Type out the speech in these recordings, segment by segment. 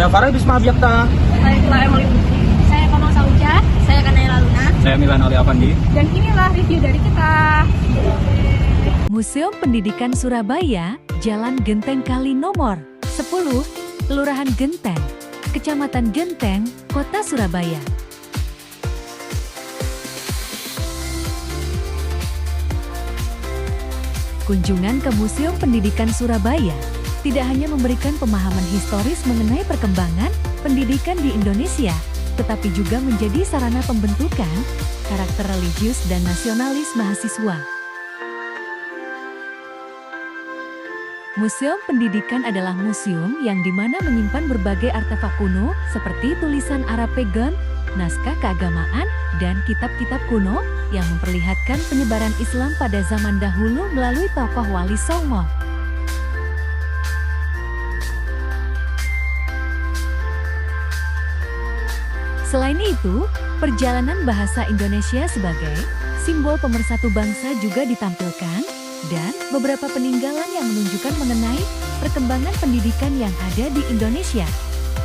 Saya Farah Bisma Abyakta. Saya Clara Emily Putri. Saya Komang Sauja. Saya Kanayla Luna. Saya Milan Ali Avandi. Dan inilah review dari kita. Museum Pendidikan Surabaya, Jalan Genteng Kali nomor 10, Kelurahan Genteng, Kecamatan Genteng, Kota Surabaya. Kunjungan ke Museum Pendidikan Surabaya tidak hanya memberikan pemahaman historis mengenai perkembangan pendidikan di Indonesia, tetapi juga menjadi sarana pembentukan karakter religius dan nasionalis mahasiswa. Museum Pendidikan adalah museum yang dimana menyimpan berbagai artefak kuno seperti tulisan Arab Pagan, naskah keagamaan, dan kitab-kitab kuno yang memperlihatkan penyebaran Islam pada zaman dahulu melalui tokoh Wali Songo. Selain itu, perjalanan bahasa Indonesia sebagai simbol pemersatu bangsa juga ditampilkan, dan beberapa peninggalan yang menunjukkan mengenai perkembangan pendidikan yang ada di Indonesia.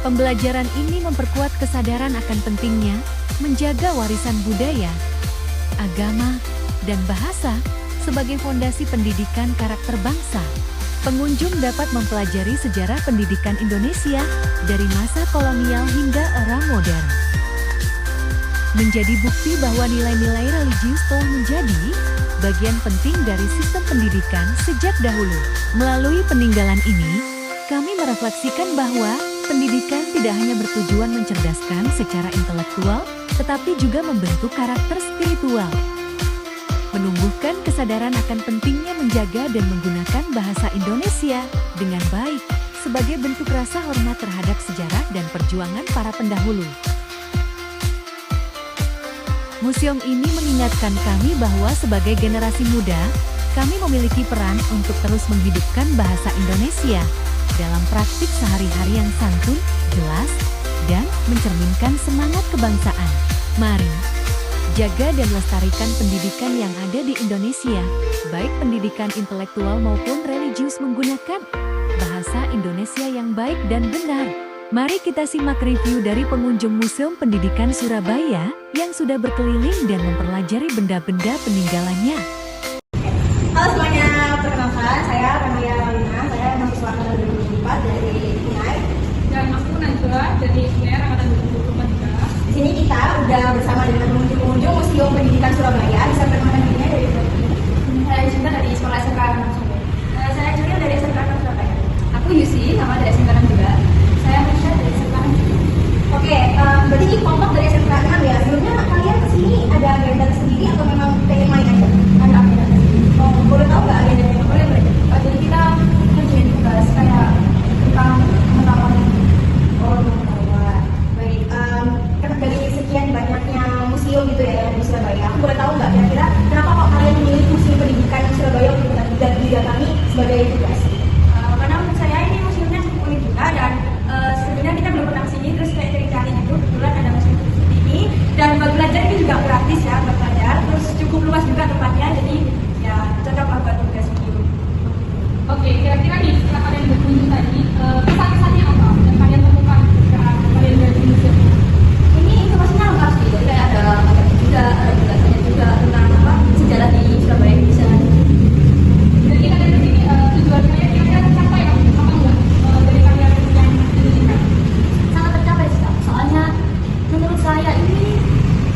Pembelajaran ini memperkuat kesadaran akan pentingnya menjaga warisan budaya, agama, dan bahasa sebagai fondasi pendidikan karakter bangsa. Pengunjung dapat mempelajari sejarah pendidikan Indonesia dari masa kolonial hingga era modern. Menjadi bukti bahwa nilai-nilai religius telah menjadi bagian penting dari sistem pendidikan sejak dahulu. Melalui peninggalan ini, kami merefleksikan bahwa pendidikan tidak hanya bertujuan mencerdaskan secara intelektual, tetapi juga membentuk karakter spiritual. Menumbuhkan kesadaran akan pentingnya menjaga dan menggunakan bahasa Indonesia dengan baik sebagai bentuk rasa hormat terhadap sejarah dan perjuangan para pendahulu. Museum ini mengingatkan kami bahwa sebagai generasi muda, kami memiliki peran untuk terus menghidupkan bahasa Indonesia dalam praktik sehari-hari yang santun, jelas, dan mencerminkan semangat kebangsaan. Mari jaga dan lestarikan pendidikan yang ada di Indonesia, baik pendidikan intelektual maupun religius menggunakan bahasa Indonesia yang baik dan benar. Mari kita simak review dari pengunjung Museum Pendidikan Surabaya yang sudah berkeliling dan mempelajari benda-benda peninggalannya. Halo semuanya, perkenalkan saya Kanayla Luna. Saya mahasiswa angkatan 2004 dari UNAI. Dan aku Najwa dari UNAI angkatan 2004 juga. Di sini kita udah bersama dengan pengunjung Museum Pendidikan Surabaya. Bisa perkenalkan dirinya dari Saya Cinta dari Sekolah SMK saya Juril dari SMK Surabaya. Aku Yusi, sama dari SMK juga. Saya Misha dari SMK. Oke, berarti ini kelompok dari SMK 6 ya. Sebelumnya kalian kesini ada agenda sendiri atau memang pengen main aja? Ada agenda. Oh, boleh tahu nggak agendanya? Boleh. Jadi kita ngerjain tugas kayak tentang pengetahuan. Oh, pengetahuan. Baik. Karena dari sekian banyaknya museum gitu ya yang di Surabaya, aku boleh tahu nggak kira-kira kenapa kok kalian memilih Museum Pendidikan Surabaya untuk didatangi sebagai tugas? Karena menurut saya ini museumnya cukup unik juga dan sebenarnya kita belum pernah kesini terus kayak cari-cari gitu kebetulan ada museum seperti ini dan buat belajar ini juga gratis ya buat belajar terus cukup luas juga tempatnya jadi ya cocok lah buat tugas video. Oke, kira-kira nih setelah kalian berkunjung tadi kesan-kesannya apa yang kalian temukan ketika kalian berada di museum ini? Ini informasinya lengkap sih, jadi kayak ada materi juga, ada penjelasannya juga tentang apa sejarah di Surabaya bisa. Jadi kalian di sini tujuannya kira-kira tercapai apa enggak dari kalian yang pendidikan? Sangat tercapai sih Kak. Soalnya menurut saya ini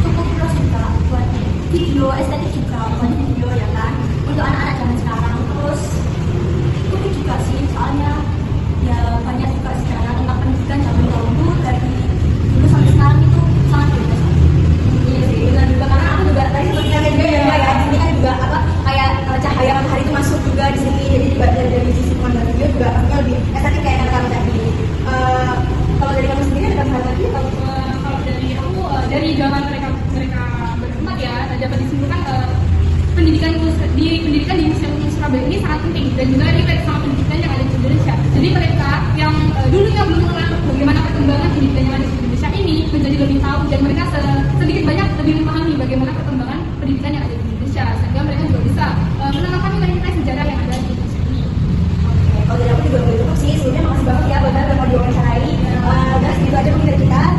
cukup plus juga buat video estetik juga, banyak video ya kan untuk anak-anak zaman sekarang. Terus cukup juga sih, soalnya ya banyak juga sejarah tentang pendidikan zaman dahulu dari dulu sampai sekarang itu sangat berbeda. Iya sih, dan juga karena aku juga tadi seperti kalian juga ya, di sini kan juga apa kayak cahaya matahari itu masuk juga di sini, jadi juga dari sisi pemandangan video juga artinya lebih estetik kayak kata-kata tadi. Kalau dari kamu sendiri ada hal lagi atau Kalau dari aku dari zaman mereka bertempat ya dapat disimpulkan pendidikan di Museum Surabaya ini sangat penting dan juga ini sama pendidikan yang ada di Indonesia. Jadi mereka yang dulunya belum mengenal bagaimana perkembangan pendidikan yang ada di Indonesia ini menjadi lebih tahu dan mereka sedikit banyak lebih memahami bagaimana perkembangan pendidikan yang ada di Indonesia sehingga mereka juga bisa mengenalkan nilai-nilai sejarah yang ada di Indonesia ini. kalau dari aku juga boleh tutup sih, sebelumnya makasih banget ya benar udah mau diwawancarai. aja mungkin dari kita.